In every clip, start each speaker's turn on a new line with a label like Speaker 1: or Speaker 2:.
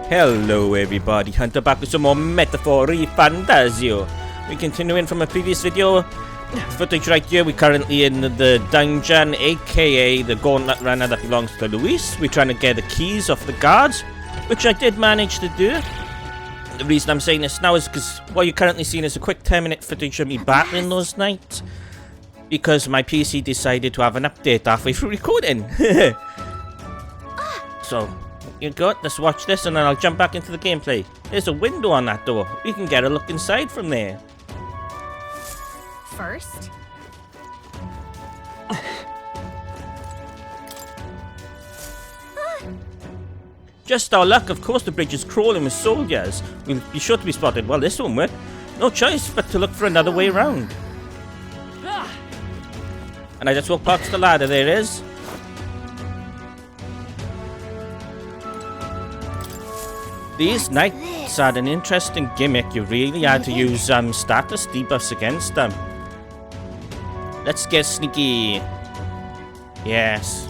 Speaker 1: Hello everybody, Hunter back with some more metaphor ReFantazio. We're continuing from a previous video. Footage right here, we're currently in the dungeon, aka the gauntlet runner that belongs to Luis. We're trying to get the keys off the guards, which I did manage to do. The reason I'm saying this now is because what you're currently seeing is a quick 10-minute footage of me battling those knights. Because my PC decided to have an update halfway through recording. So, you go, let's watch this and then I'll jump back into the gameplay. There's a window on that door. We can get a look inside from there.
Speaker 2: First,
Speaker 1: just our luck, of course the bridge is crawling with soldiers. We'll be sure to be spotted. Well, this won't work. No choice but to look for another way around. And I just walk past the ladder, there it is. These knights had an interesting gimmick. You really had to use status debuffs against them. Let's get sneaky. Yes.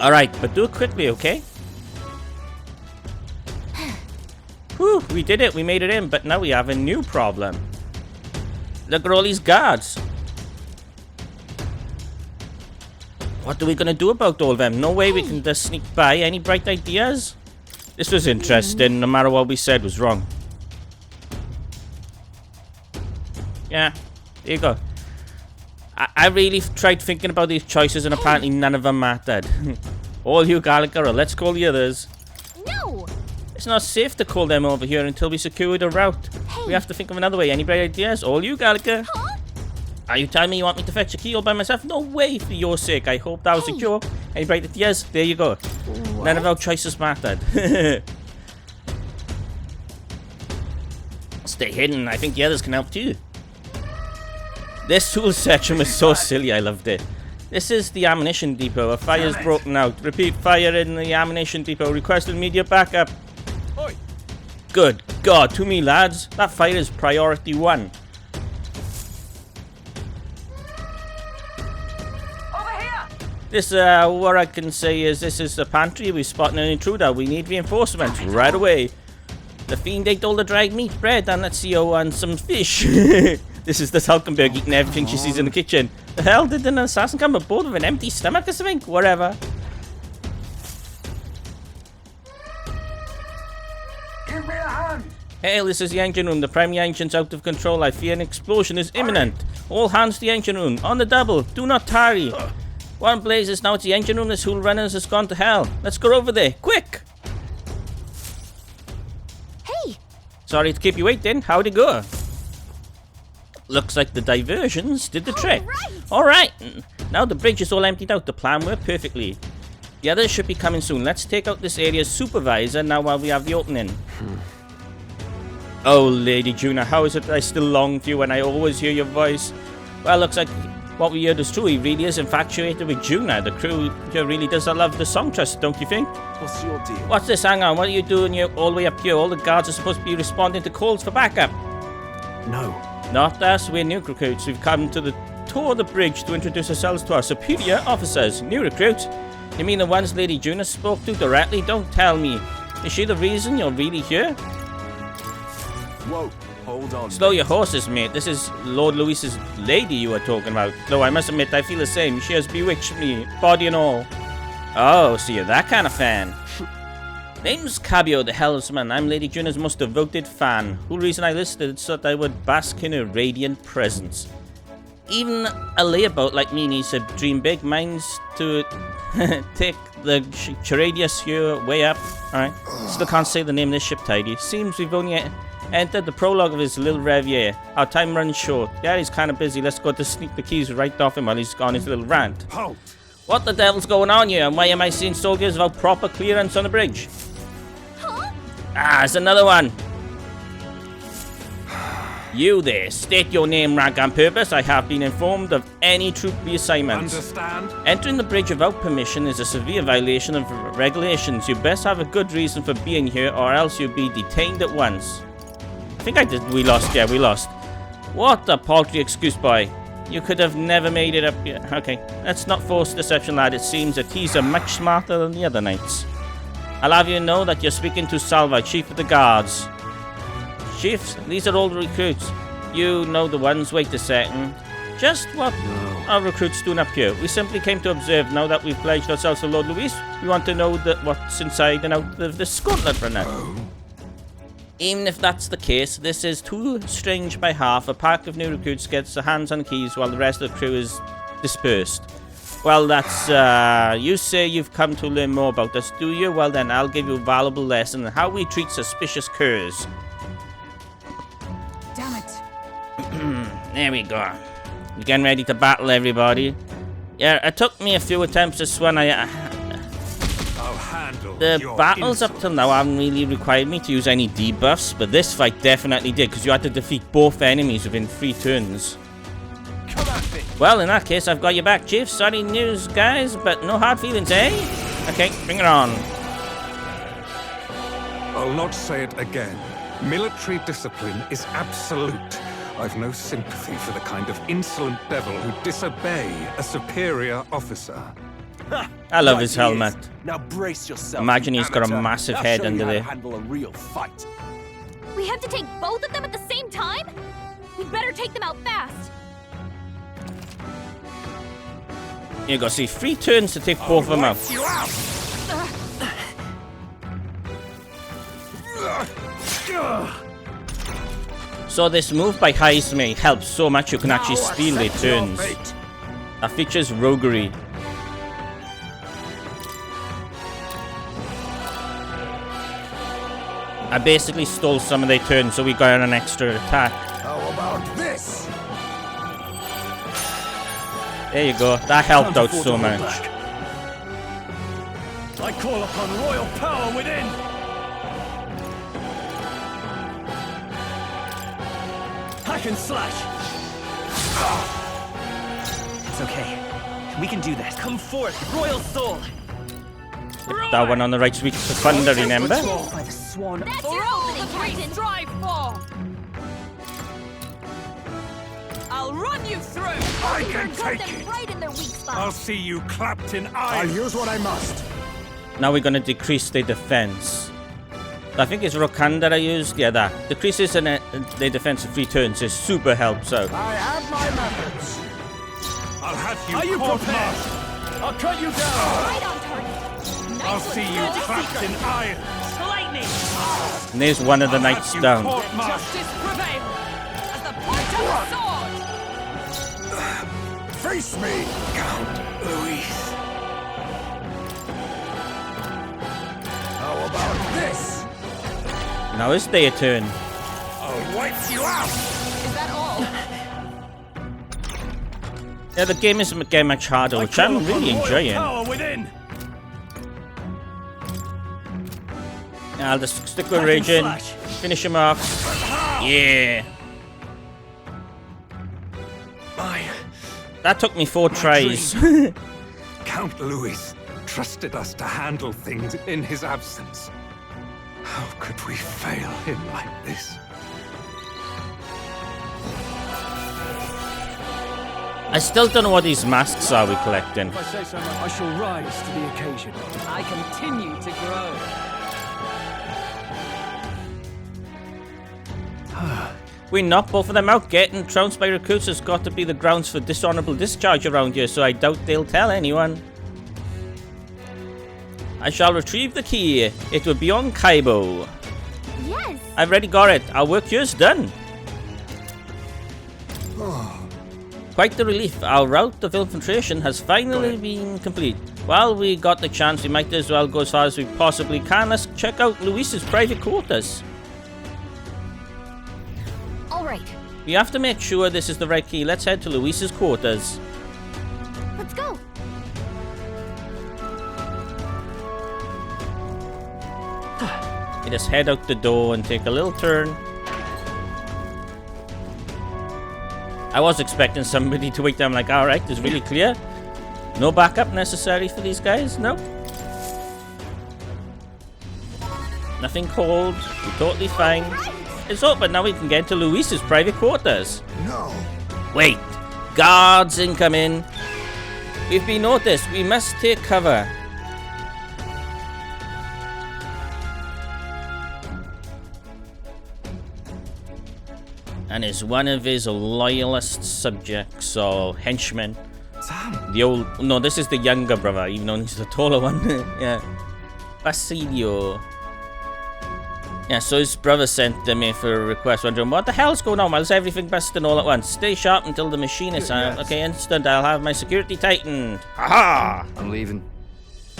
Speaker 1: Alright, but do it quickly, okay? Whew, we did it. We made it in, but now we have a new problem. Look at all these guards. What are we gonna do about all of them? No way we can just sneak by. Any bright ideas? This was interesting, no matter what we said was wrong. Yeah, there you go. I really tried thinking about these choices and apparently none of them mattered. All you Gallagher, let's call the others.
Speaker 2: no.
Speaker 1: It's not safe to call them over here until we secure the route. We have to think of another way. Any bright ideas? All you Gallagher.
Speaker 2: Huh?
Speaker 1: Are you telling me you want me to fetch a key all by myself? No way, for your sake. I hope that was a cure. Any bright ideas? There you go.
Speaker 2: What?
Speaker 1: None of our choices mattered. Stay hidden. I think the others can help too. This tool section was so silly. I loved it. This is the ammunition depot. A fire's broken out. Repeat, fire in the ammunition depot. Request immediate backup.
Speaker 3: Oi.
Speaker 1: Good God, to me lads. That fire is priority 1. This, what I can say is this is the pantry. We've spotted an intruder. We need reinforcements right away. The fiend ate all the dried meat, bread, and let's see, oh, and some fish. This is the Hulkenberg eating everything she sees in the kitchen. The hell, did an assassin come aboard with an empty stomach or something? Whatever.
Speaker 3: Give me a hand.
Speaker 1: Hey, this is the engine room. The primary engine's out of control. I fear an explosion is imminent. All hands to the engine room. On the double. Do not tarry. One blazes, now it's the engine room. This whole runners has gone to hell. Let's go over there, quick!
Speaker 2: Hey,
Speaker 1: Sorry to keep you waiting. How'd it go? Looks like the diversions did the trick. Alright, now the bridge is all emptied out. The plan worked perfectly. The others should be coming soon. Let's take out this area's supervisor now while we have the opening. Oh, Lady Juna, how is it that I still long for you when I always hear your voice? Well, looks like what we heard is true. He really is infatuated with Juna. The crew here really does love the songstress, don't you think?
Speaker 3: What's your deal?
Speaker 1: What's this? Hang on. What are you doing here all the way up here? All the guards are supposed to be responding to calls for backup.
Speaker 3: No.
Speaker 1: Not us. We're new recruits. We've come to the tour of the bridge to introduce ourselves to our superior officers. New recruits? You mean the ones Lady Juna spoke to directly? Don't tell me. Is she the reason you're really here?
Speaker 3: Whoa. Hold on.
Speaker 1: Slow your horses, mate. This is Lord Luis's lady you were talking about. Though I must admit, I feel the same. She has bewitched me, body and all. Oh, so you're that kind of fan. Name's Cabio, the Helmsman. I'm Lady Juna's most devoted fan. Whole reason I listed so that I would bask in her radiant presence. Even a layabout like me needs to dream big. Mine's to take the Charadius here way up. Alright. Still can't say the name of this ship tidy. Seems we've only entered the prologue of his little revier. Our time runs short. Yeah, he's kind of busy. Let's go to sneak the keys right off him while he's on his little rant.
Speaker 3: Halt.
Speaker 1: What the devil's going on here? And why am I seeing soldiers without proper clearance on the bridge?
Speaker 2: huh?
Speaker 1: Ah, it's another one. You there, state your name, rank and purpose. I have been informed of any troop reassignments.
Speaker 3: Understand?
Speaker 1: Entering the bridge without permission is a severe violation of regulations. You best have a good reason for being here or else you'll be detained at once. I think we lost. Yeah, we lost. What a paltry excuse, boy. You could have never made it up here. Okay, let's not force deception, lad. It seems that he's much smarter than the other knights. I'll have you know that you're speaking to Salva, Chief of the Guards. Chiefs, these are all the recruits. You know the ones. Wait a second. Just what are recruits doing up here? We simply came to observe. Now that we've pledged ourselves to Lord Luis, we want to know what's inside and out of this gauntlet for now. Even if that's the case, this is too strange by half. A pack of new recruits gets their hands on the keys while the rest of the crew is dispersed. Well, that's, you say you've come to learn more about us, do you? Well then, I'll give you a valuable lesson on how we treat suspicious curs.
Speaker 2: Damn it.
Speaker 1: There we go. We're getting ready to battle, everybody. Yeah, it took me a few attempts this one. The battles up till now haven't really required me to use any debuffs, but this fight definitely did, because you had to defeat both enemies within 3 turns. Well, in that case, I've got your back, Chief. Sorry news, guys, but no hard feelings, eh? Okay, bring it on.
Speaker 4: I'll not say it again. Military discipline is absolute. I've no sympathy for the kind of insolent devil who disobey a superior officer.
Speaker 1: I love his helmet.
Speaker 3: Now brace yourself.
Speaker 1: Imagine he's got a
Speaker 3: amateur.
Speaker 1: massive
Speaker 3: I'll
Speaker 1: head
Speaker 3: show you
Speaker 1: under
Speaker 3: how to
Speaker 1: there.
Speaker 3: handle a real fight.
Speaker 2: We have to take both of them at the same time? We'd better take them out fast.
Speaker 1: You go, see, 3 turns to take both of them out. So this move by Heisme helps so much you can actually steal their turns. That features roguery. I basically stole some of their turns, so we got an extra attack.
Speaker 3: How about this?
Speaker 1: There you go. That helped out so much.
Speaker 3: I call upon royal power within. Hack and slash.
Speaker 5: It's okay. We can do this. Come forth, royal soul.
Speaker 1: That one on the right's weak to thunder, remember?
Speaker 5: By the swan.
Speaker 2: That's your opening, Captain.
Speaker 6: Strive for. I'll run you through.
Speaker 4: I can
Speaker 2: Got
Speaker 4: take
Speaker 2: them
Speaker 4: it.
Speaker 2: right in their weak
Speaker 4: I'll
Speaker 2: spots.
Speaker 4: see you clapped in
Speaker 3: I'll
Speaker 4: iron.
Speaker 3: use what I must.
Speaker 1: Now we're going to decrease their defense. I think it's Rokan that I used. Yeah, that. Decreases in their defense of 3 turns. It super helps out.
Speaker 3: I have my methods.
Speaker 4: I'll have you
Speaker 3: Are you
Speaker 4: court
Speaker 3: prepared?
Speaker 4: martialed.
Speaker 3: I'll cut you down.
Speaker 2: Right on target.
Speaker 4: I'll
Speaker 2: Nice
Speaker 4: see
Speaker 2: one,
Speaker 4: you
Speaker 2: George.
Speaker 4: clapped in iron.
Speaker 6: Lightning.
Speaker 1: And there's one of the knights
Speaker 4: You
Speaker 1: down.
Speaker 4: court martialed.
Speaker 6: Justice prevail. As the point of the sword.
Speaker 3: Face me.
Speaker 4: Count Luis.
Speaker 3: How about this?
Speaker 1: Now it's their turn.
Speaker 4: I'll wipe you out.
Speaker 6: Is that all?
Speaker 1: Yeah, the game is getting much harder, which I'm really enjoying.
Speaker 3: Power within.
Speaker 1: I'll just stick with Raging. Finish him off. Yeah. That took me 4 tries.
Speaker 4: Count Luis trusted us to handle things in his absence. How could we fail him like this?
Speaker 1: I still don't know what these masks are we're collecting.
Speaker 3: If I say so much, I shall rise to the occasion.
Speaker 6: I continue to grow.
Speaker 1: We knocked both of them out. Getting trounced by recruits has got to be the grounds for dishonorable discharge around here, so I doubt they'll tell anyone. I shall retrieve the key. It will be on Kaibo.
Speaker 2: Yes.
Speaker 1: I've already got it. Our work here's done. Quite the relief. Our route of infiltration has finally been complete. While we got the chance, we might as well go as far as we possibly can. Let's check out Luis's private quarters.
Speaker 2: All right.
Speaker 1: We have to make sure this is the right key. Let's head to Luis's quarters.
Speaker 2: Let's go.
Speaker 1: We just head out the door and take a little turn. I was expecting somebody to wait there. I'm like, alright, it's really clear. No backup necessary for these guys, no. Nothing cold, we're totally fine. It's open, now we can get into Luis's private quarters.
Speaker 3: No.
Speaker 1: Wait, Guards incoming. We've been noticed. We must take cover. And it's one of his loyalist subjects or henchmen.
Speaker 4: Sam.
Speaker 1: The old... No, this is the younger brother, even though he's the taller one. Yeah. Basilio. Yeah, so his brother sent them in for a request, wondering what the hell's going on? Why is everything busting all at once? Stay sharp until the machine is out.
Speaker 4: Yes.
Speaker 1: Okay, instant, I'll have my security tightened. Haha!
Speaker 3: I'm leaving.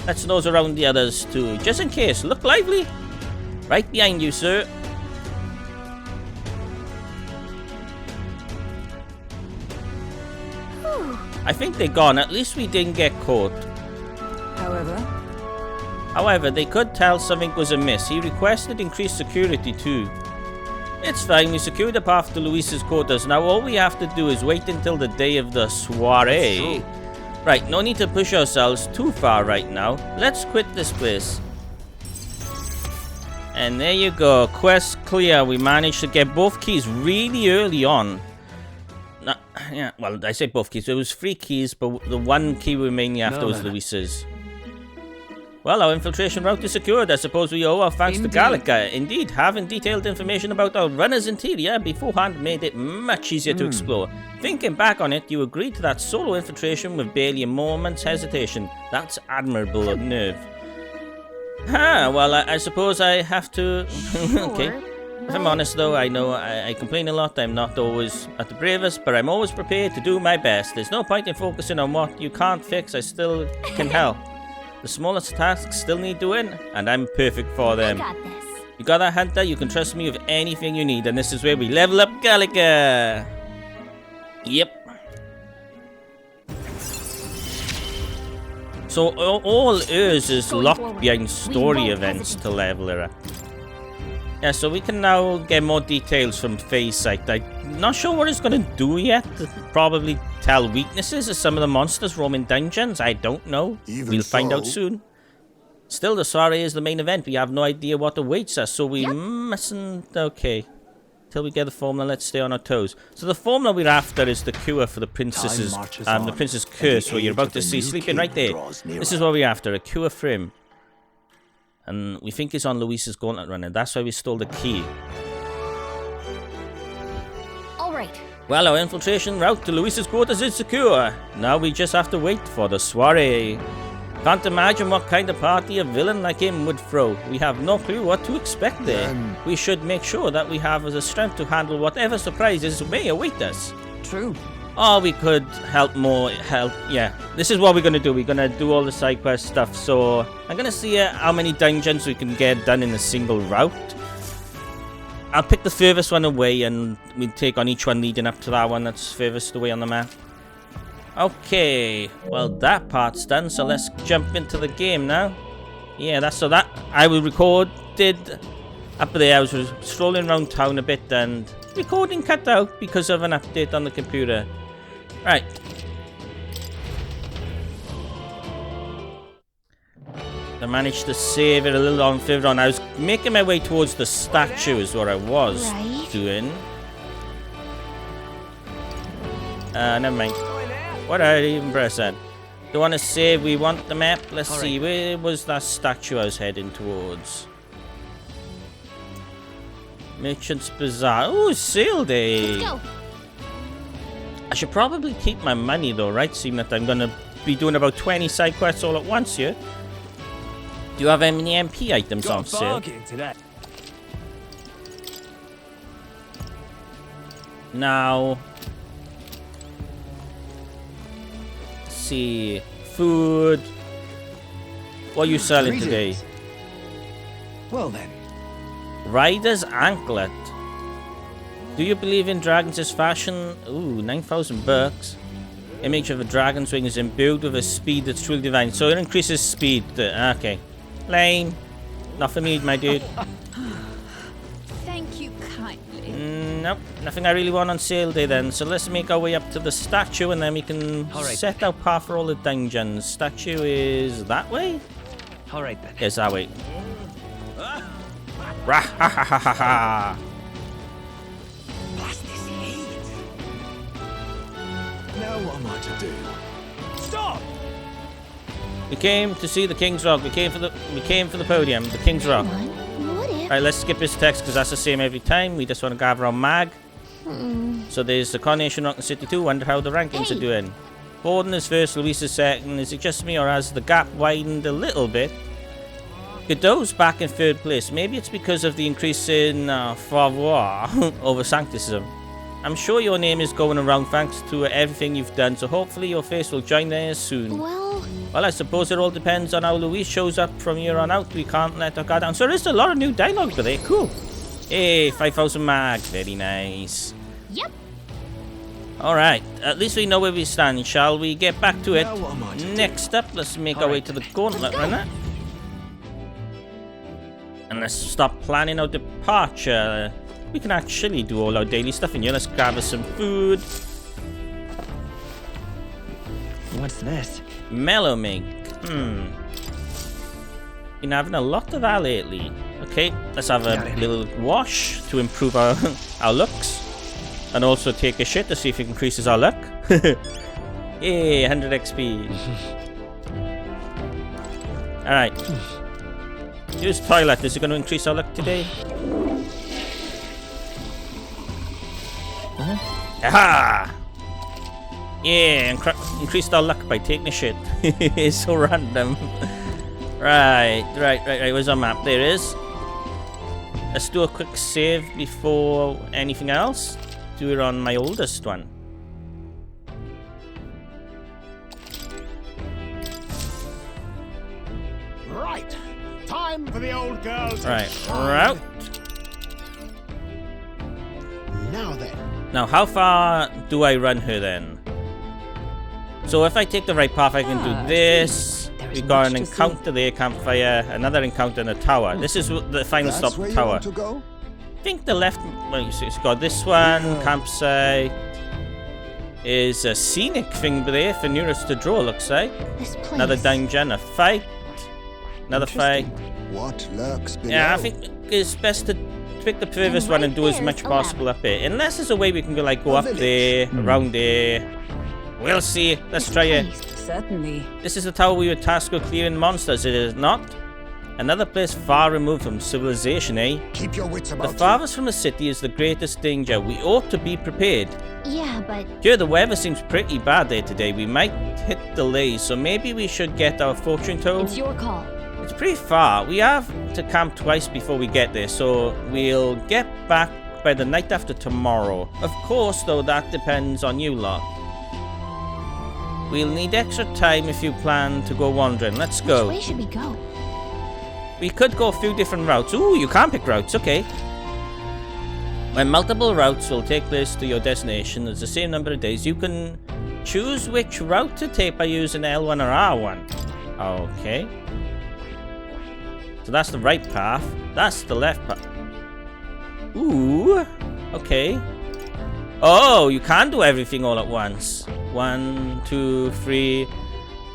Speaker 1: Let's nose around the others too, just in case. Look lively. Right behind you, sir. I think they're gone. At least we didn't get caught. However, they could tell something was amiss. He requested increased security too. It's fine, we secured the path to Luis's quarters. Now all we have to do is wait until the day of the soiree. Right, no need to push ourselves too far right now. Let's quit this place. And there you go, quest clear. We managed to get both keys really early on. Yeah, well, I say both keys. It was 3 keys, but the one key we were mainly after was Luis's. Well, our infiltration route is secured. I suppose we owe our thanks to Gallica. Indeed, having detailed information about our runner's interior beforehand made it much easier to explore. Thinking back on it, you agreed to that solo infiltration with barely a moment's hesitation. That's admirable nerve. Well, I suppose I have to... Okay. If I'm honest though, I know I complain a lot. I'm not always at the bravest, but I'm always prepared to do my best. There's no point in focusing on what you can't fix. I still can help. The smallest tasks still need doing, and I'm perfect for them.
Speaker 2: I got this.
Speaker 1: You got that, Hunter? You can trust me with anything you need, and this is where we level up Gallica. Yep. So all hers is locked behind story events to level her up. Yeah, so we can now get more details from Faye's site. I'm not sure what it's going to do yet. Probably tell weaknesses of some of the monsters roaming dungeons. I don't know. We'll find out soon. Still, the soiree is the main event. We have no idea what awaits us, so we mustn't... Okay. Till we get the formula, let's stay on our toes. So the formula we're after is the cure for the princess's... the princess curse, where you're about to see sleeping right there. This is what we're after, a cure for him. And we think it's on Luis's gauntlet runner. That's why we stole the key.
Speaker 2: Alright.
Speaker 1: Well, our infiltration route to Luis's quarters is secure. Now we just have to wait for the soiree. Can't imagine what kind of party a villain like him would throw. We have no clue what to expect there. We should make sure that we have the strength to handle whatever surprises may await us.
Speaker 3: True.
Speaker 1: Or we could help. Yeah, this is what we're going to do. We're going to do all the side quest stuff. So I'm going to see how many dungeons we can get done in a single route. I'll pick the furthest one away and we'll take on each one leading up to that one that's furthest away on the map. Okay, well that part's done. So let's jump into the game now. Yeah, that's so that I will recorded up there. I was strolling around town a bit and recording cut out because of an update on the computer. Right. I managed to save it a little on further on. I was making my way towards the statue is what I was doing. Never mind. What did I even press that? Don't want to save. We want the map. Let's see. Where was that statue I was heading towards? Merchant's Bazaar. Oh, sale day.
Speaker 2: Let's go.
Speaker 1: I should probably keep my money though, right? Seeing that I'm going to be doing about 20 side quests all at once here. Do you have any MP items on sale? Now, let's see. Food. What are you selling today?
Speaker 3: Well then.
Speaker 1: Rider's Anklet. Do you believe in dragons as fashion? Ooh, 9,000 bucks. Image of a dragon's wing is imbued with a speed that's truly divine. So it increases speed. Okay. Lame. Not for me, my dude.
Speaker 6: Thank you kindly.
Speaker 1: Nope. Nothing I really want on sale day then. So let's make our way up to the statue and then we can set our path for all the dungeons. Statue is that way?
Speaker 5: Alright then.
Speaker 1: Yes, that way. Rah ha ha ha ha ha.
Speaker 5: Blast this heat.
Speaker 3: Now what am I to do?
Speaker 6: Stop!
Speaker 1: We came to see the King's Rock. We came for the podium, the King's Rock.
Speaker 2: What if?
Speaker 1: Right, let's skip his text because that's the same every time. We just want to gather around Mag. So there's the Coronation Rock in City 2. Wonder how the rankings are doing. Borden is first, Luis is second. Is it just me or has the gap widened a little bit? Godot's back in third place. Maybe it's because of the increase in favor over Sanctism. I'm sure your name is going around thanks to everything you've done, so hopefully your face will join theirs soon.
Speaker 2: Well,
Speaker 1: I suppose it all depends on how Luis shows up from here on out. We can't let her guard down. So there's a lot of new dialogue today. Cool. Hey, 5,000 mag. Very nice.
Speaker 2: yep.
Speaker 1: Alright, at least we know where we stand. Shall we get back to it?
Speaker 3: Now what am I to do?
Speaker 1: Next up, let's make our way to the Gauntlet Runner. And let's stop planning our departure. We can actually do all our daily stuff in here. Let's grab us some food.
Speaker 5: What's this?
Speaker 1: Mellow Mink. Been having a lot of that lately. Okay, let's have a little wash to improve our, our looks. And also take a shit to see if it increases our luck. Yay, 100 XP. Alright. Use toilet. Is it going to increase our luck today? Aha! Yeah, increased our luck by taking a shit. It's so random. Right. Where's our map? There it is. Let's do a quick save before anything else. Do it on my oldest one.
Speaker 7: Right. Time for the old girl to
Speaker 1: Right.
Speaker 7: shine.
Speaker 1: Route.
Speaker 7: Now then.
Speaker 1: Now, how far do I run her then? So if I take the right path, I can do this. We got an encounter there, campfire, another encounter in a tower. This is the final
Speaker 3: That's
Speaker 1: stop,
Speaker 3: where you
Speaker 1: tower.
Speaker 3: want to go?
Speaker 1: I think the left, well, you see, it's got this one, campsite. Is a scenic thing there for nearest to draw, looks like.
Speaker 2: This place.
Speaker 1: Another dungeon, a fight. Another fight.
Speaker 3: What lurks below?
Speaker 1: Yeah, I think it's best to pick the furthest one and do as much possible up here. Unless there's a way we can go, like, go up there, around there. We'll see. Let's try it.
Speaker 6: Certainly.
Speaker 1: This is the tower we were tasked with clearing monsters, it is not? Another place far removed from civilization, eh?
Speaker 3: Keep your wits
Speaker 1: The
Speaker 3: about you.
Speaker 1: farthest from the city is the greatest danger. We ought to be prepared.
Speaker 2: Yeah, but
Speaker 1: Here, the weather seems pretty bad there today. We might hit delays, so maybe we should get our fortune told.
Speaker 2: it's your call.
Speaker 1: It's pretty far. We have to camp twice before we get there, so we'll get back by the night after tomorrow. Of course, though, that depends on you lot. We'll need extra time if you plan to go wandering. Let's
Speaker 2: Which
Speaker 1: go.
Speaker 2: way should we go?
Speaker 1: We could go a few different routes. Ooh, you can pick routes. Okay. When multiple routes will take place to your destination, there's the same number of days. You can choose which route to take by using L1 or R1. Okay. So that's the right path. That's the left path. Ooh. Okay. Oh, you can do everything all at once. 1, 2, 3.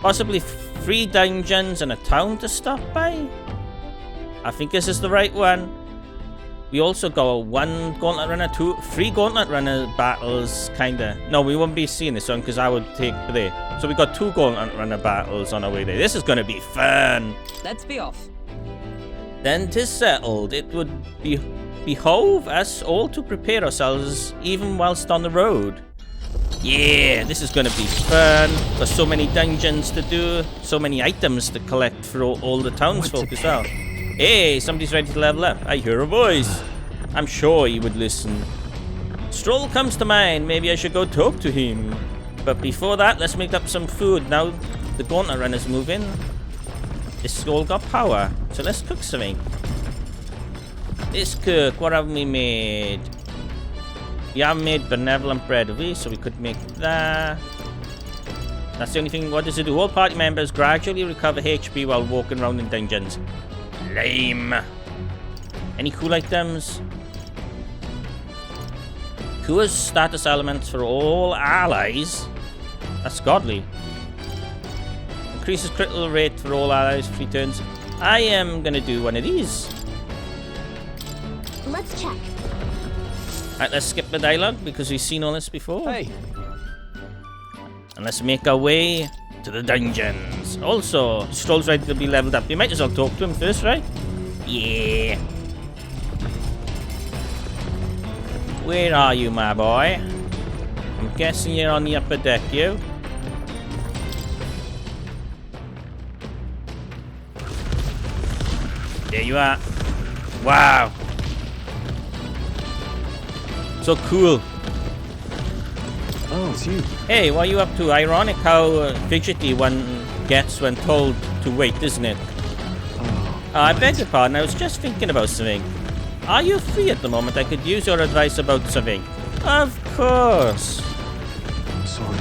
Speaker 1: Possibly 3 dungeons and a town to stop by. I think this is the right one. We also got 1 Gauntlet Runner, 3 Gauntlet Runner battles, kinda. No, we won't be seeing this one because I would take there. So we got 2 Gauntlet Runner battles on our way there. This is gonna be fun.
Speaker 6: Let's be off.
Speaker 1: Then 'tis settled. It would behove us all to prepare ourselves even whilst on the road. Yeah, this is gonna be fun. There's so many dungeons to do, so many items to collect for all the townsfolk as well. Hey, somebody's ready to level up. I hear a voice. I'm sure he would listen. Stroll comes to mind. Maybe I should go talk to him. But before that, let's make up some food. Now the Gauntlet Runner's moving. It's all got power. So let's cook something. Let's cook. What have we made? We have made benevolent bread, have we? So we could make that. That's the only thing. What does it do? All party members gradually recover HP while walking around in dungeons. Lame. Any cool items? Cures status elements for all allies. That's godly. Increases critical rate for all allies for 3 turns. I am gonna do one of these.
Speaker 2: Let's check.
Speaker 1: Right, let's skip the dialogue because we've seen all this before.
Speaker 3: Hey,
Speaker 1: And let's make our way to the dungeons. Also, Stroll's ready to be leveled up. You might as well talk to him first, right? Yeah. Where are you, my boy? I'm guessing you're on the upper deck, you. There you are. Wow. So cool.
Speaker 3: Oh, it's you.
Speaker 1: Hey, what are you up to? Ironic how fidgety one gets when told to wait, isn't it? I beg your pardon, I was just thinking about something. Are you free at the moment? I could use your advice about something. Of course.
Speaker 3: I'm sorry.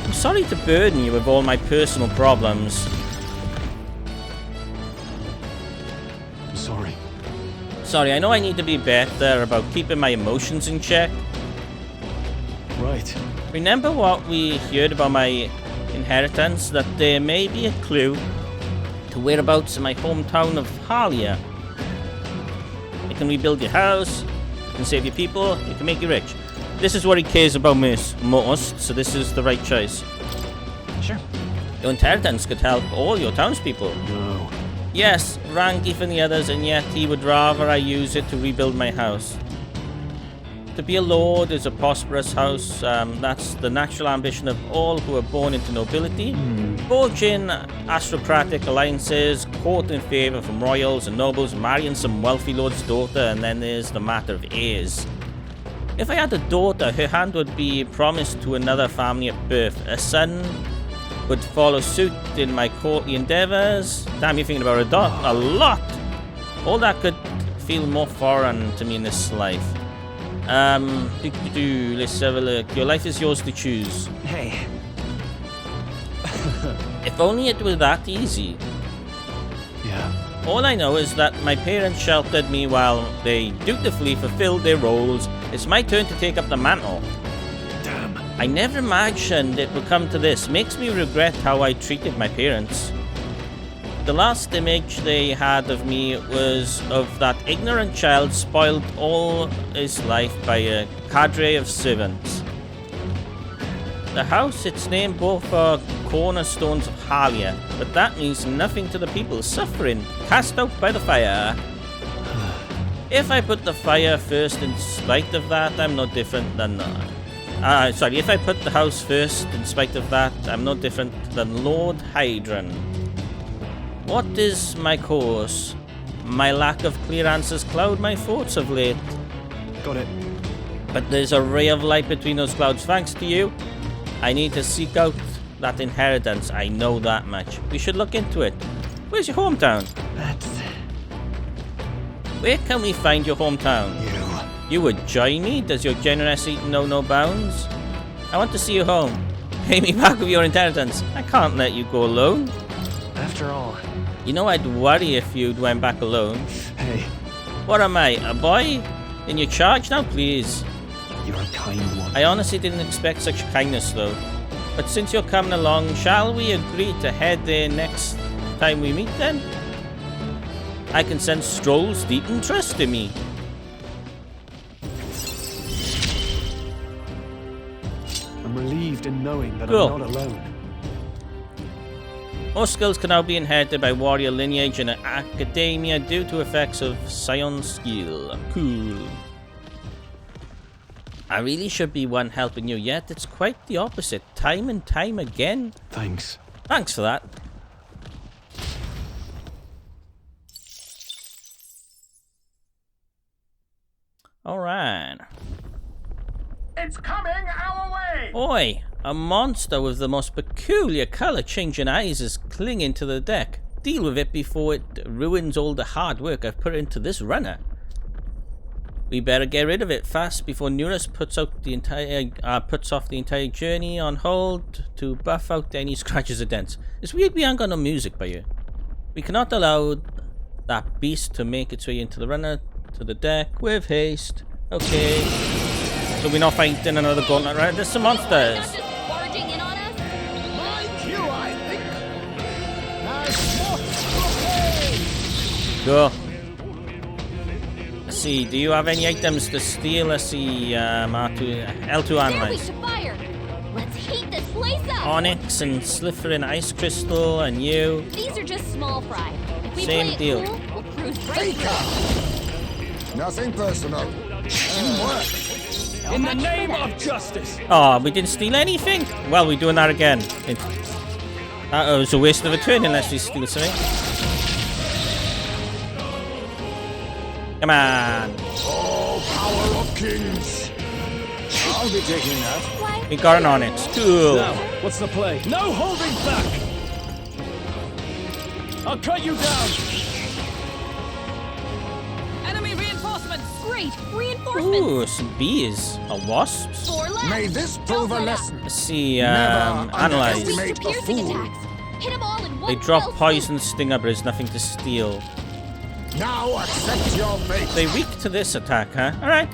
Speaker 1: I'm sorry to burden you with all my personal problems.
Speaker 3: I'm sorry.
Speaker 1: Sorry, I know I need to be better about keeping my emotions in check.
Speaker 3: Right.
Speaker 1: Remember what we heard about my inheritance? That there may be a clue to whereabouts in my hometown of Halia. It can rebuild your house, it can save your people, it can make you rich. This is what he cares about most, so this is the right choice.
Speaker 5: Sure.
Speaker 1: Your inheritance could help all your townspeople.
Speaker 3: No.
Speaker 1: Yes, Ranky and the others, and yet he would rather I use it to rebuild my house. To be a lord is a prosperous house. That's the natural ambition of all who are born into nobility. Forging aristocratic alliances, courting favour from royals and nobles, marrying some wealthy lord's daughter, and then there's the matter of heirs. If I had a daughter, her hand would be promised to another family at birth. A son would follow suit in my courtly endeavours. Damn, you're thinking about a lot. All that could feel more foreign to me in this life. Let's have a look. Your life is yours to choose.
Speaker 5: Hey.
Speaker 1: If only it were that easy.
Speaker 3: Yeah.
Speaker 1: All I know is that my parents sheltered me while they dutifully fulfilled their roles. It's my turn to take up the mantle.
Speaker 3: Damn.
Speaker 1: I never imagined it would come to this. Makes me regret how I treated my parents. The last image they had of me was of that ignorant child spoiled all his life by a cadre of servants. The house, its name, both are cornerstones of Halia, but that means nothing to the people suffering, cast out by the fire. If I put the fire first in spite of that, I'm no different than... if I put the house first in spite of that, I'm no different than Lord Hydron. What is my course? My lack of clear answers cloud my thoughts of late.
Speaker 3: Got it.
Speaker 1: But there's a ray of light between those clouds thanks to you. I need to seek out that inheritance, I know that much. We should look into it. Where's your hometown? Where can we find your hometown? You would join me? Does your generosity know no bounds? I want to see you home. Pay me back with your inheritance. I can't let you go alone.
Speaker 5: After all.
Speaker 1: You know I'd worry if you'd went back alone.
Speaker 3: Hey.
Speaker 1: What am I, a boy? In your charge now, please?
Speaker 3: You're a kind one.
Speaker 1: I honestly didn't expect such kindness, though. But since you're coming along, shall we agree to head there next time we meet, then? I can sense Stroll's deep interest in me.
Speaker 3: I'm relieved in knowing that
Speaker 1: Cool.
Speaker 3: I'm not alone.
Speaker 1: More skills can now be inherited by warrior lineage in academia due to effects of scion skill. Cool. I really should be one helping you, yet it's quite the opposite. Time and time again.
Speaker 3: Thanks.
Speaker 1: Thanks for that. Alright.
Speaker 7: It's coming our way!
Speaker 1: Oi! A monster with the most peculiar color-changing eyes is clinging to the deck. Deal with it before it ruins all the hard work I've put into this runner. We better get rid of it fast before Neurus puts off the entire journey on hold to buff out any scratches or dents. It's weird we ain't got no music by you. We cannot allow that beast to make its way into the runner to the deck with haste. Okay. So we're not fighting another gauntlet, right? There's some monsters.
Speaker 2: Just barging in on us?
Speaker 7: My cue, I think.
Speaker 1: Go. Let's see, do you have any items to steal? Let's see, R2, L2
Speaker 2: There we
Speaker 1: analyze.
Speaker 2: should fire. Let's heat this
Speaker 1: Onyx and Slifer and Ice Crystal and you.
Speaker 2: These are just small fry. If we
Speaker 1: Same
Speaker 2: play it
Speaker 1: deal.
Speaker 2: cool, we'll cruise right through.
Speaker 7: Nothing personal. Teamwork.
Speaker 3: In the name of justice.
Speaker 1: Oh, we didn't steal anything. Well, we're doing that again. Uh-oh, it's a waste of a turn unless we steal something. Come on.
Speaker 7: Oh, power of kings. I'll be taking that.
Speaker 2: What?
Speaker 1: We got an Onyx. Cool.
Speaker 3: Now, what's the play? No holding back. I'll cut you down.
Speaker 6: Enemy reinforcements.
Speaker 2: Great. Reinforcements.
Speaker 1: Ooh, some bees. Or wasps.
Speaker 2: 4 left.
Speaker 7: May this prove a
Speaker 2: Don't let up.
Speaker 7: lesson.
Speaker 1: Let's see,
Speaker 7: Never
Speaker 1: analyze.
Speaker 7: underestimate
Speaker 2: Switch to
Speaker 7: a
Speaker 2: piercing
Speaker 7: fool.
Speaker 2: attacks. Hit them all in one
Speaker 1: They drop
Speaker 2: fell swoop.
Speaker 1: poison stinger, but there's nothing to steal.
Speaker 7: Now accept your fate.
Speaker 1: They weak to this attack, huh? Alright.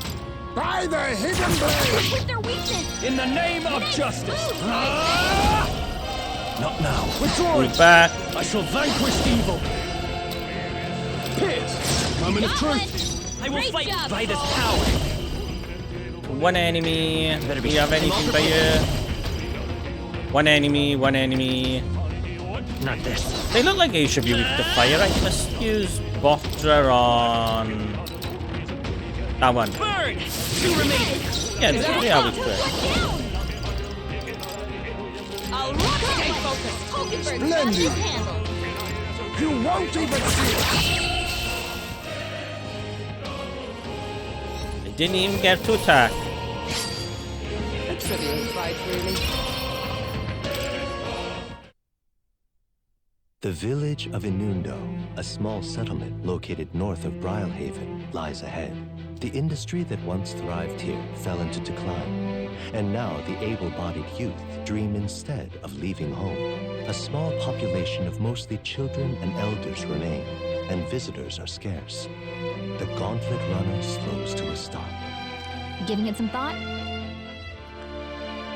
Speaker 7: By the hidden blade.
Speaker 2: With their weakness.
Speaker 3: In the name of
Speaker 2: Nice
Speaker 3: justice.
Speaker 2: move.
Speaker 3: Not now. Withdraw
Speaker 1: Move
Speaker 3: it.
Speaker 1: back.
Speaker 3: I shall vanquish evil. Pierce. Moment of
Speaker 2: Got
Speaker 3: truth.
Speaker 2: one.
Speaker 5: I will
Speaker 2: Great
Speaker 5: fight
Speaker 2: job,
Speaker 5: by this
Speaker 2: Paul.
Speaker 5: power.
Speaker 1: One enemy.
Speaker 5: Better
Speaker 1: Do
Speaker 5: be
Speaker 1: you have anything by you? One enemy, one enemy.
Speaker 5: Not this.
Speaker 1: They look like they should be weak to fire. I must use Botra on that one.
Speaker 5: Burn! 2 remaining.
Speaker 1: Yeah, they are weak to it.
Speaker 6: I'll rock stay focused.
Speaker 2: Hulkenberg's got
Speaker 7: Splendid.
Speaker 2: this handled.
Speaker 7: You won't even see it.
Speaker 1: They didn't even get to attack.
Speaker 6: A trivial fight, really.
Speaker 8: The village of Inundo, a small settlement located north of Brylehaven, lies ahead. The industry that once thrived here fell into decline, and now the able-bodied youth dream instead of leaving home. A small population of mostly children and elders remain, and visitors are scarce. The gauntlet runner slows to a stop.
Speaker 2: Giving it some thought?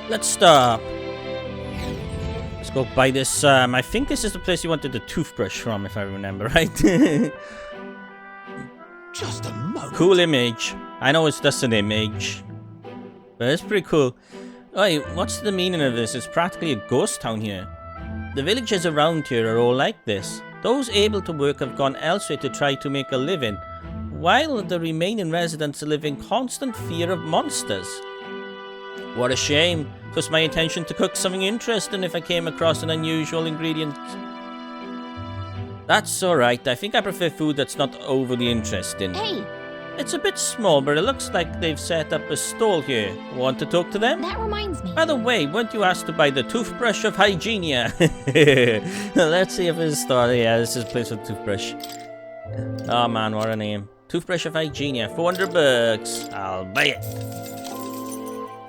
Speaker 1: Let's stop. Let's go buy this. I think this is the place you wanted the toothbrush from, if I remember right.
Speaker 7: Just a moment.
Speaker 1: Cool image. I know it's just an image, but it's pretty cool. Wait, what's the meaning of this? It's practically a ghost town here. The villagers around here are all like this. Those able to work have gone elsewhere to try to make a living, while the remaining residents live in constant fear of monsters. What a shame. It was my intention to cook something interesting if I came across an unusual ingredient. That's alright. I think I prefer food that's not overly interesting.
Speaker 2: Hey,
Speaker 1: It's a bit small, but it looks like they've set up a stall here. Want to talk to them?
Speaker 2: that reminds me.
Speaker 1: By the way, weren't you asked to buy the toothbrush of Hygienia? Let's see if it's a store. Yeah, this is a place for toothbrush. Oh man, what a name. Toothbrush of Hygienia, 400 bucks. I'll buy it.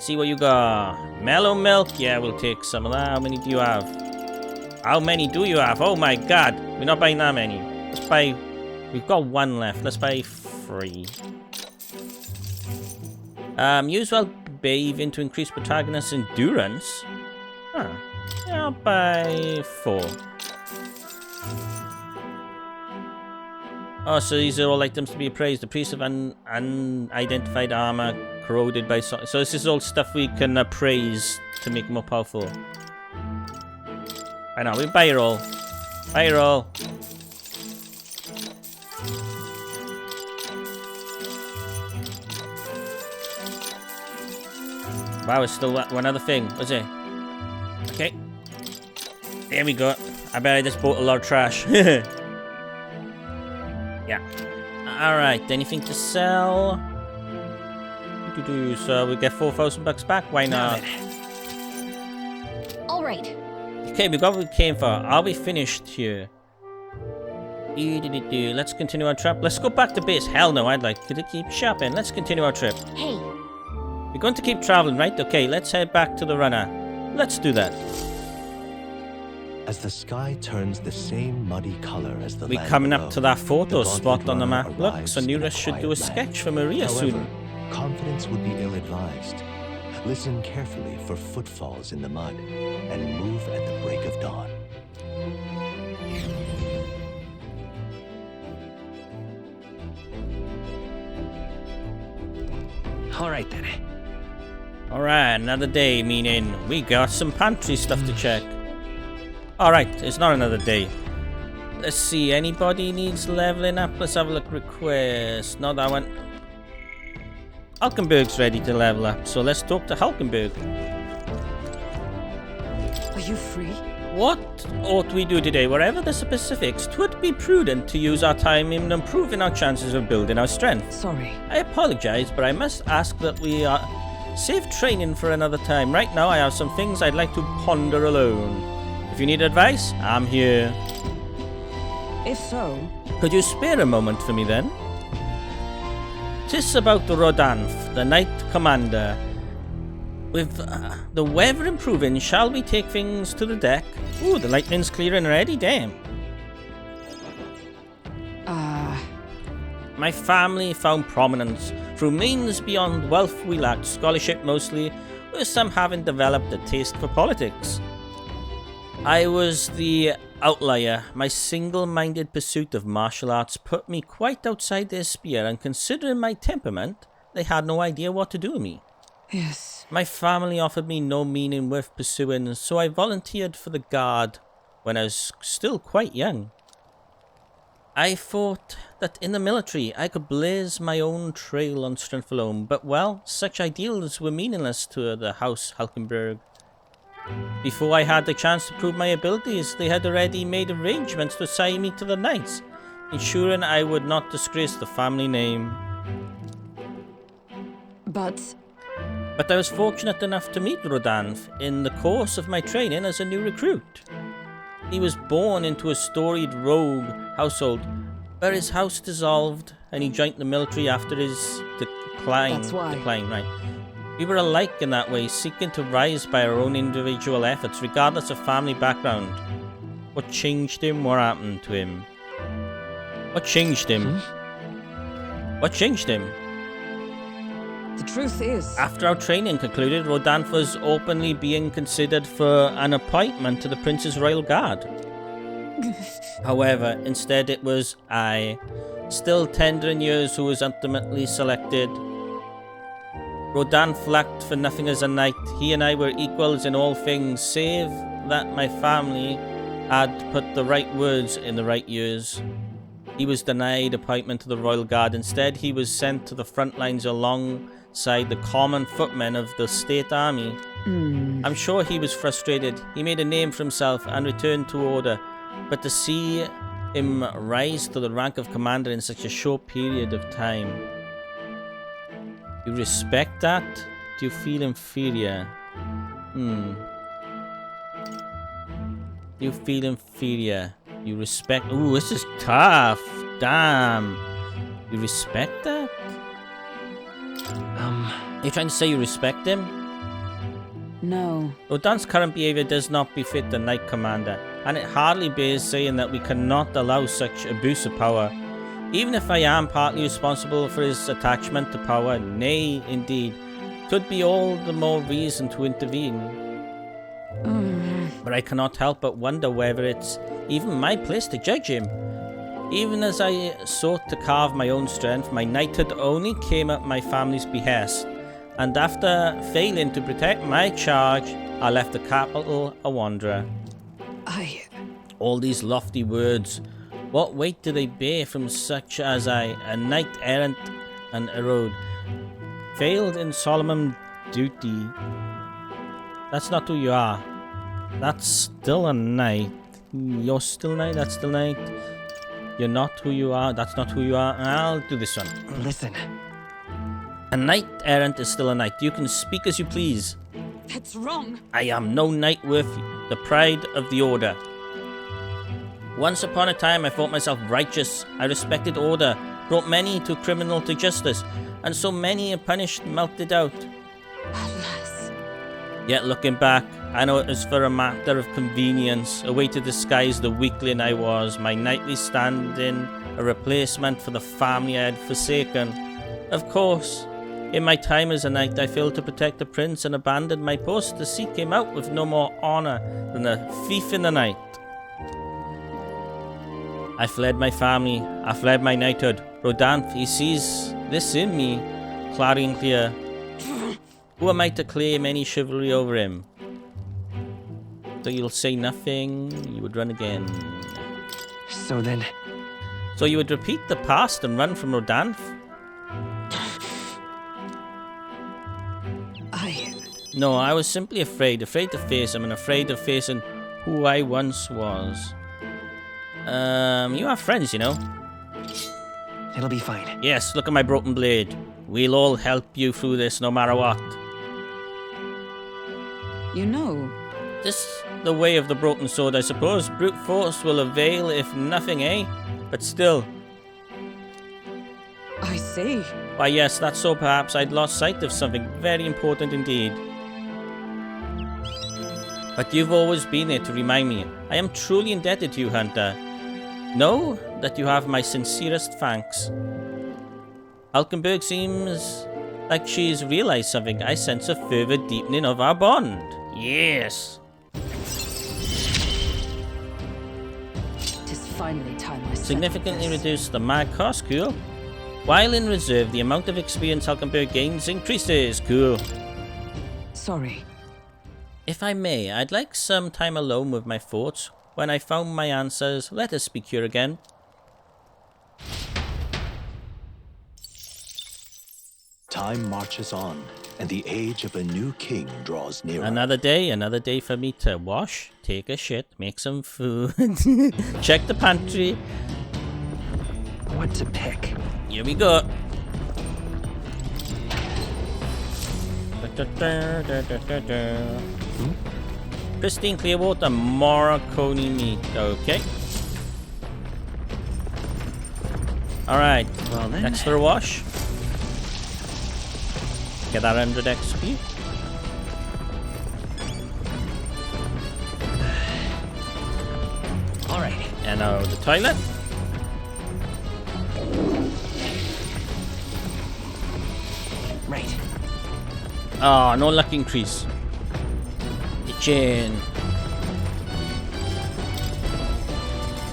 Speaker 1: See what you got. Mellow milk? Yeah, we'll take some of that. How many do you have? How many do you have? Oh my god. We're not buying that many. Let's buy... We've got 1 left. Let's buy 3. Use while bathing to increase protagonist's endurance. Huh. Yeah, I'll buy 4. Oh, so these are all items to be appraised. The piece of unidentified armor corroded by... So this is all stuff we can appraise to make more powerful. I know, we buy it all. Buy it all. Wow, it's still one other thing. What's it? Okay. There we go. I bet I just bought a lot of trash. Yeah. Alright, anything to sell? So we get 4,000 bucks back. Why not?
Speaker 2: All right.
Speaker 1: Okay, we got what we came for. Are we finished here? Let's continue our trip. Let's go back to base. Hell no, I'd like to keep shopping. Let's continue our trip.
Speaker 2: Hey,
Speaker 1: We're going to keep traveling, right? Okay, let's head back to the runner. Let's do that.
Speaker 8: As the sky turns the same muddy color as the
Speaker 1: We're
Speaker 8: land
Speaker 1: coming
Speaker 8: below,
Speaker 1: up to that photo
Speaker 8: the
Speaker 1: spot
Speaker 8: gauntlet
Speaker 1: on the
Speaker 8: runner
Speaker 1: map. Look,
Speaker 8: arrives
Speaker 1: so
Speaker 8: in
Speaker 1: Nura should do a
Speaker 8: quiet
Speaker 1: sketch for
Speaker 8: land.
Speaker 1: Maria
Speaker 8: However,
Speaker 1: soon.
Speaker 8: confidence would be ill-advised. Listen carefully for footfalls in the mud, and move at the break of dawn.
Speaker 5: All right then.
Speaker 1: Alright, another day, meaning we got some pantry stuff to check. Alright, it's not another day. Let's see, anybody needs leveling up? Let's have a look. Request. Not that one. Hulkenberg's ready to level up, so let's talk to Hulkenberg.
Speaker 6: Are you free?
Speaker 1: What ought we do today? Wherever the specifics, 'twould be prudent to use our time in improving our chances of building our strength.
Speaker 6: Sorry.
Speaker 1: I apologize, but I must ask that we save training for another time. Right now, I have some things I'd like to ponder alone. If you need advice, I'm here.
Speaker 6: If so,
Speaker 1: Could you spare a moment for me then? 'Tis about Rodanf, the Knight Commander. With the weather improving, shall we take things to the deck? Ooh, the lightning's clearing already, damn. My family found prominence through means beyond wealth we lacked, scholarship mostly, with some having developed a taste for politics. I was the outlier. My single-minded pursuit of martial arts put me quite outside their sphere, and considering my temperament, they had no idea what to do with me.
Speaker 6: yes.
Speaker 1: My family offered me no meaning worth pursuing, so I volunteered for the Guard when I was still quite young. I thought that in the military I could blaze my own trail on strength alone, but well, such ideals were meaningless to the House Hulkenberg. Before I had the chance to prove my abilities, they had already made arrangements to assign me to the Knights, ensuring I would not disgrace the family name. But I was fortunate enough to meet Rodanf in the course of my training as a new recruit. He was born into a storied rogue household, where his house dissolved and he joined the military after his decline.
Speaker 6: That's why.
Speaker 1: Right. We were alike in that way, seeking to rise by our own individual efforts, regardless of family background. What changed him? What happened to him? What changed him? What changed him?
Speaker 6: The truth is,
Speaker 1: After our training concluded, Rodanf was openly being considered for an appointment to the Prince's Royal Guard. However, instead it was I, still tender in years, who was ultimately selected. Rodanf lacked for nothing as a knight. He and I were equals in all things, save that my family had put the right words in the right ears. He was denied appointment to the Royal Guard. Instead, he was sent to the front lines alongside the common footmen of the state army. I'm sure he was frustrated. He made a name for himself and returned to order, but to see him rise to the rank of commander in such a short period of time. You respect that? Do you feel inferior? You feel inferior. You respect... Ooh, this is tough. Damn. You respect that? Are you trying to say you respect him?
Speaker 6: no.
Speaker 1: Rodan's current behavior does not befit the Knight Commander, and it hardly bears saying that we cannot allow such abuse of power. Even if I am partly responsible for his attachment to power, nay, indeed, 'twould be all the more reason to intervene. But I cannot help but wonder whether it's even my place to judge him. Even as I sought to carve my own strength, my knighthood only came at my family's behest, and after failing to protect my charge, I left the capital a wanderer. All these lofty words, what weight do they bear from such as I, a knight-errant and erode, failed in solemn duty? That's not who you are. That's still a knight. You're still a knight, that's still a knight. You're not who you are, that's not who you are. I'll do this one.
Speaker 5: Listen.
Speaker 1: A knight-errant is still a knight. You can speak as you please.
Speaker 6: That's wrong.
Speaker 1: I am no knight worth the pride of the order. Once upon a time I thought myself righteous. I respected order, brought many to criminal to justice, and so many a punished melted out.
Speaker 6: Alas.
Speaker 1: Yet looking back, I know it was for a matter of convenience, a way to disguise the weakling I was, my knightly standing a replacement for the family I had forsaken. Of course, in my time as a knight, I failed to protect the prince and abandoned my post to seek him out with no more honor than a thief in the night. I fled my family, I fled my knighthood. Rodanf, he sees this in me, clarion clear. Who am I to claim any chivalry over him? So you'll say nothing, you would run again.
Speaker 5: So then,
Speaker 1: So you would repeat the past and run from Rodanth? No, I was simply afraid to face him and afraid of facing who I once was. You have friends, you know.
Speaker 5: it'll be fine.
Speaker 1: Yes, look at my broken blade. We'll all help you through this no matter what.
Speaker 6: You know,
Speaker 1: This the way of the broken sword, I suppose. Brute force will avail if nothing, eh? But still.
Speaker 6: I see.
Speaker 1: Why yes, that's so perhaps I'd lost sight of something very important indeed. But you've always been there to remind me. I am truly indebted to you, Hunter. Know that you have my sincerest thanks. Alkenberg seems like she's realized something. I sense a further deepening of our bond. Yes.
Speaker 6: Tis finally time I
Speaker 1: Significantly reduce the mag cost, cool. While in reserve, the amount of experience Alkenberg gains increases, cool.
Speaker 6: Sorry.
Speaker 1: If I may, I'd like some time alone with my thoughts. When I found my answers, let us speak here again.
Speaker 8: Time marches on, and the age of a new king draws nearer.
Speaker 1: Another day for me to wash, take a shit, make some food, check the pantry.
Speaker 5: What to pick?
Speaker 1: Here we go. Pristine clear water, Morocco meat. Okay. Alright,
Speaker 5: Well then.
Speaker 1: next for a wash. Get that 100 XP.
Speaker 5: Alright.
Speaker 1: And now the toilet.
Speaker 5: Right.
Speaker 1: Oh, no luck increase. Kitchen.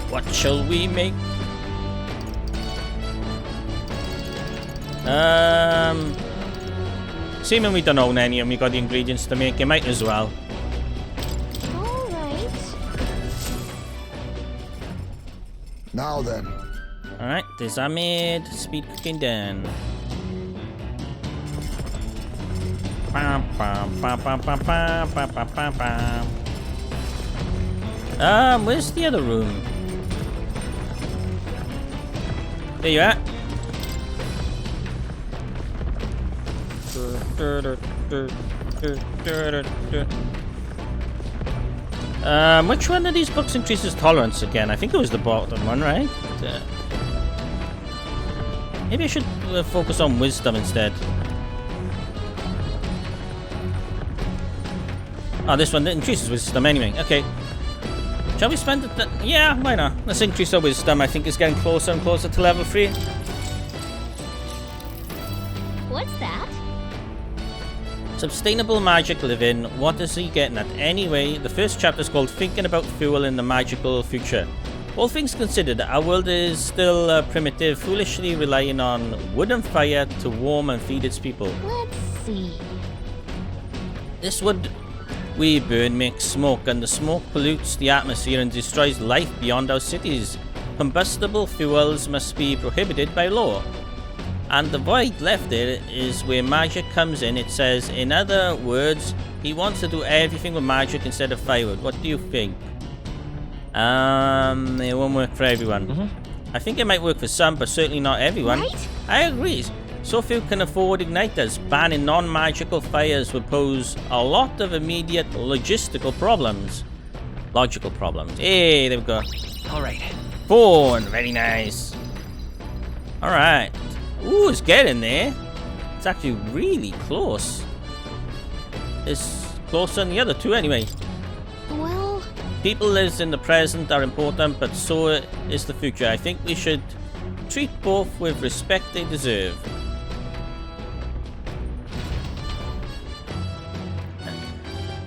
Speaker 1: What shall we make? Seeming we don't own any and we got the ingredients to make it, might as well.
Speaker 2: Alright.
Speaker 7: Now then.
Speaker 1: Alright, these are made. Speed cooking done. Bam, bam, bam, bam, bam, bam, bam, bam, bam, bam. Where's the other room? There you are. Which one of these books increases tolerance again? I think it was the bottom one, right? Maybe I should focus on wisdom instead. Oh, this one increases wisdom anyway. Okay. Shall we spend it? Yeah, why not? Let's increase our wisdom. I think it's getting closer and closer to level 3.
Speaker 2: What's that?
Speaker 1: Sustainable magic living. What is he getting at? Anyway, the first chapter is called Thinking About Fuel in the Magical Future. All things considered, our world is still primitive, foolishly relying on wood and fire to warm and feed its people.
Speaker 2: Let's see.
Speaker 1: This wood we burn makes smoke, and the smoke pollutes the atmosphere and destroys life beyond our cities. Combustible fuels must be prohibited by law. And the void left there is where magic comes in. It says, in other words, he wants to do everything with magic instead of firewood. What do you think? It won't work for everyone. I think it might work for some, but certainly not everyone.
Speaker 2: Right?
Speaker 1: I agree. So few can afford igniters. Banning non-magical fires would pose a lot of immediate logistical problems. Logical problems. Hey, there we go.
Speaker 5: Alright.
Speaker 1: 4, very nice. Alright. Ooh, it's getting there. It's actually really close. It's closer than the other two anyway.
Speaker 2: Well,
Speaker 1: People lives in the present are important, but so is the future. I think we should treat both with respect they deserve.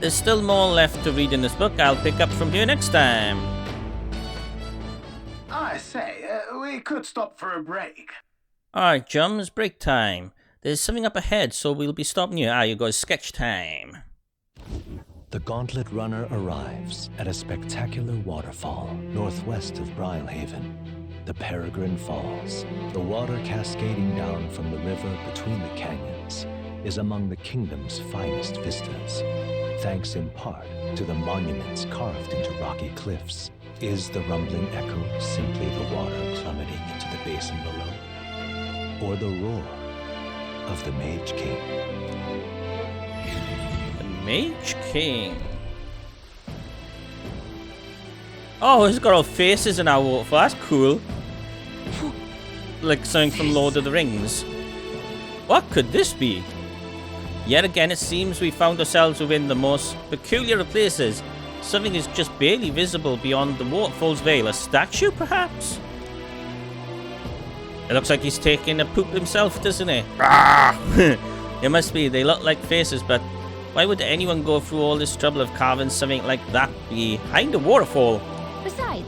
Speaker 1: There's still more left to read in this book. I'll pick up from here next time.
Speaker 9: I say, we could stop for a break.
Speaker 1: Alright, chums, break time. There's something up ahead, so we'll be stopping here. Ah, you go sketch time.
Speaker 8: The Gauntlet Runner arrives at a spectacular waterfall northwest of Brilehaven, the Peregrine Falls. The water cascading down from the river between the canyons is among the kingdom's finest vistas. Thanks in part to the monuments carved into rocky cliffs. Is the rumbling echo simply the water plummeting into the basin below? Or the roar of the Mage King?
Speaker 1: The Mage King. Oh, he's got all faces in our waterfall. That's cool. Like something from Lord of the Rings. What could this be? Yet again, it seems we found ourselves within the most peculiar of places. Something is just barely visible beyond the waterfall's veil. A statue, perhaps? It looks like he's taking a poop himself, doesn't it? It must be. They look like faces, but why would anyone go through all this trouble of carving something like that behind a waterfall?
Speaker 2: Besides,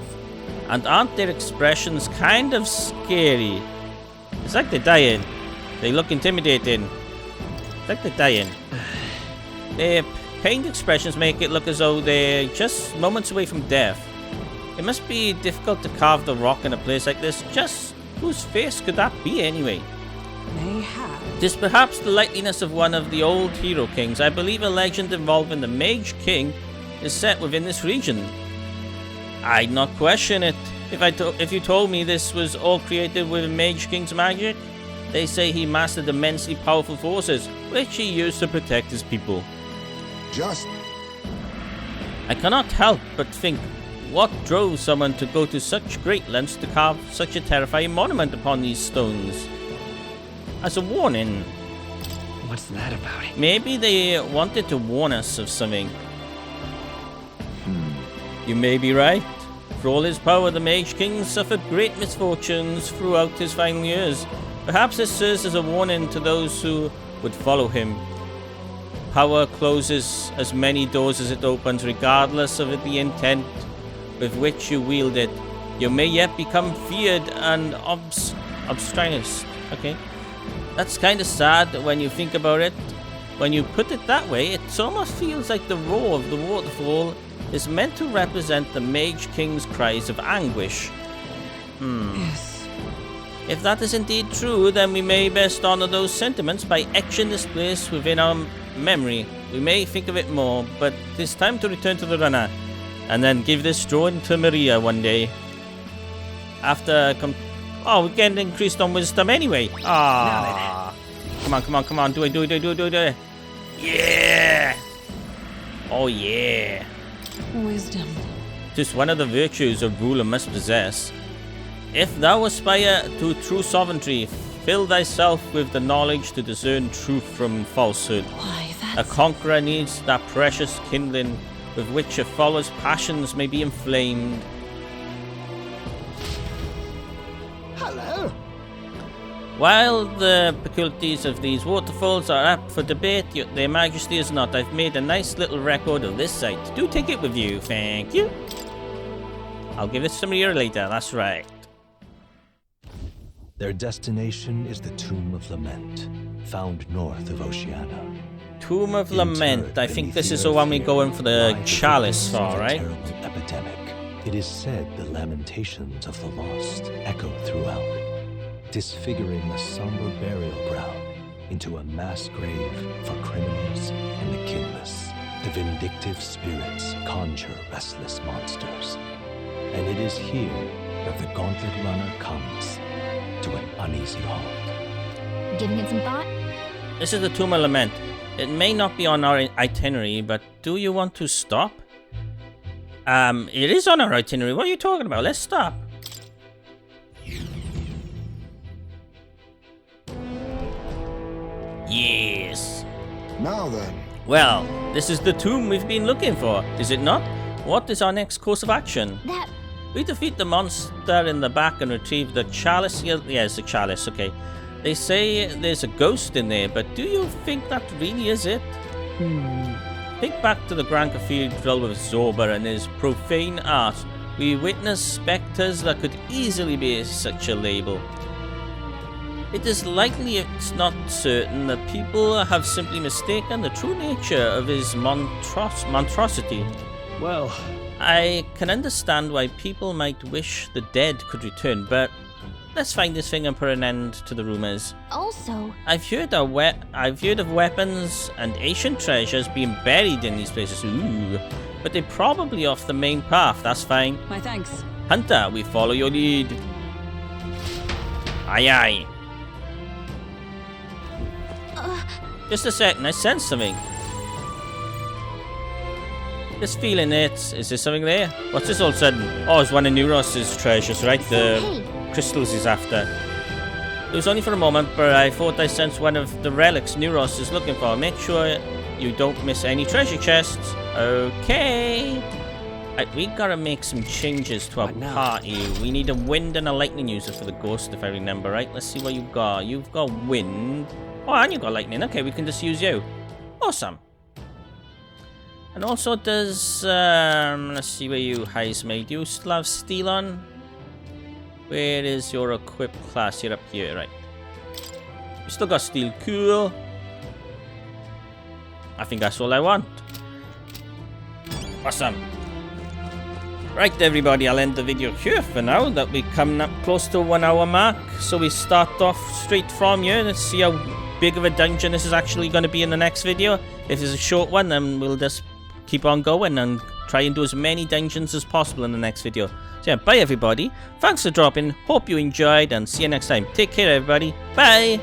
Speaker 1: And aren't their expressions kind of scary? It's like they're dying. They look intimidating. It's like they're dying. Their pained expressions make it look as though they're just moments away from death. It must be difficult to carve the rock in a place like this. Just whose face could that be anyway?
Speaker 6: Mayhap.
Speaker 1: It is perhaps the likeness of one of the old hero kings. I believe a legend involving the Mage King is set within this region. I'd not question it if you told me this was all created with Mage King's magic. They say he mastered immensely powerful forces, which he used to protect his people.
Speaker 7: Just
Speaker 1: I cannot help but think, what drove someone to go to such great lengths to carve such a terrifying monument upon these stones? As a warning.
Speaker 5: What's that about?
Speaker 1: Maybe they wanted to warn us of something. You may be right. For all his power, the Mage King suffered great misfortunes throughout his final years. Perhaps this serves as a warning to those who would follow him. Power closes as many doors as it opens, regardless of the intent with which you wield it. You may yet become feared and obstreperous. Okay. That's kind of sad when you think about it. When you put it that way, it almost feels like the roar of the waterfall is meant to represent the Mage King's cries of anguish.
Speaker 6: Yes.
Speaker 1: If that is indeed true, then we may best honor those sentiments by etching this place within our memory. We may think of it more, but it is time to return to the runner, and then give this drawing to Maria one day. After we're getting increased on wisdom anyway. Ah, come on, do it. Yeah. Oh yeah.
Speaker 6: Wisdom.
Speaker 1: Tis one of the virtues a ruler must possess. If thou aspire to true sovereignty, fill thyself with the knowledge to discern truth from falsehood.
Speaker 6: Why,
Speaker 1: A
Speaker 6: that's...
Speaker 1: conqueror needs that precious kindling with which a follower's passions may be inflamed.
Speaker 7: hello.
Speaker 1: While the peculiarities of these waterfalls are up for debate, their majesty is not. I've made a nice little record of this site. Do take it with you, thank you. I'll give this to Maria later, that's right.
Speaker 8: Their destination is the Tomb of Lament, found north of Oceania.
Speaker 1: Tomb of Lament.
Speaker 8: Interred
Speaker 1: I think
Speaker 8: beneath
Speaker 1: this
Speaker 8: the
Speaker 1: is the
Speaker 8: earth
Speaker 1: one we
Speaker 8: here
Speaker 1: go in for the
Speaker 8: lie
Speaker 1: chalice
Speaker 8: victims of
Speaker 1: for,
Speaker 8: a
Speaker 1: right?
Speaker 8: terrible epidemic. It is said the lamentations of the lost echo throughout, disfiguring the somber burial ground into a mass grave for criminals and the kinless. The vindictive spirits conjure restless monsters, and it is here that the Gauntlet Runner comes to an uneasy halt.
Speaker 2: Giving it some thought?
Speaker 1: This is the Tomb of Lament. It may not be on our itinerary, but do you want to stop? It is on our itinerary. What are you talking about? Let's stop. Yes.
Speaker 7: Now then,
Speaker 1: Well, this is the tomb we've been looking for, is it not? What is our next course of action?
Speaker 2: That...
Speaker 1: We defeat the monster in the back and retrieve the chalice. Yeah, it's a chalice, okay. They say there's a ghost in there, but do you think that really is it? Think back to the Grand Cathedral with Zorba and his profane art. We witnessed spectres that could easily be such a label. It is likely, it's not certain, that people have simply mistaken the true nature of his monstrosity.
Speaker 3: Well,
Speaker 1: I can understand why people might wish the dead could return, but let's find this thing and put an end to the rumors.
Speaker 2: Also,
Speaker 1: I've heard of weapons and ancient treasures being buried in these places. Ooh, but they're probably off the main path. That's fine.
Speaker 6: My thanks.
Speaker 1: Hunter, we follow your lead. Aye, aye. Just a second, I sense something. Just feeling it. Is there something there? What's this all of a sudden? Oh, it's one of Neuros's treasures, right? The crystals he's after. It was only for a moment, but I thought I sensed one of the relics Neuros is looking for. Make sure you don't miss any treasure chests. Okay. We gotta make some changes to our party. We need a wind and a lightning user for the ghost, if I remember right. Let's see what you've got. You've got wind. Oh, and you've got lightning. Okay, we can just use you. Awesome. And also does, let's see where you highest made. You still have steel on? Where is your equip class? You're up here, right. You still got steel. Cool. I think that's all I want. Awesome. Right, everybody, I'll end the video here for now, that we come up close to 1 hour mark. So we start off straight from here. Let's see how big of a dungeon this is actually going to be in the next video. If it's a short one, then we'll just keep on going and try and do as many dungeons as possible in the next video. So yeah, bye everybody. Thanks for dropping. Hope you enjoyed and see you next time. Take care, everybody. Bye.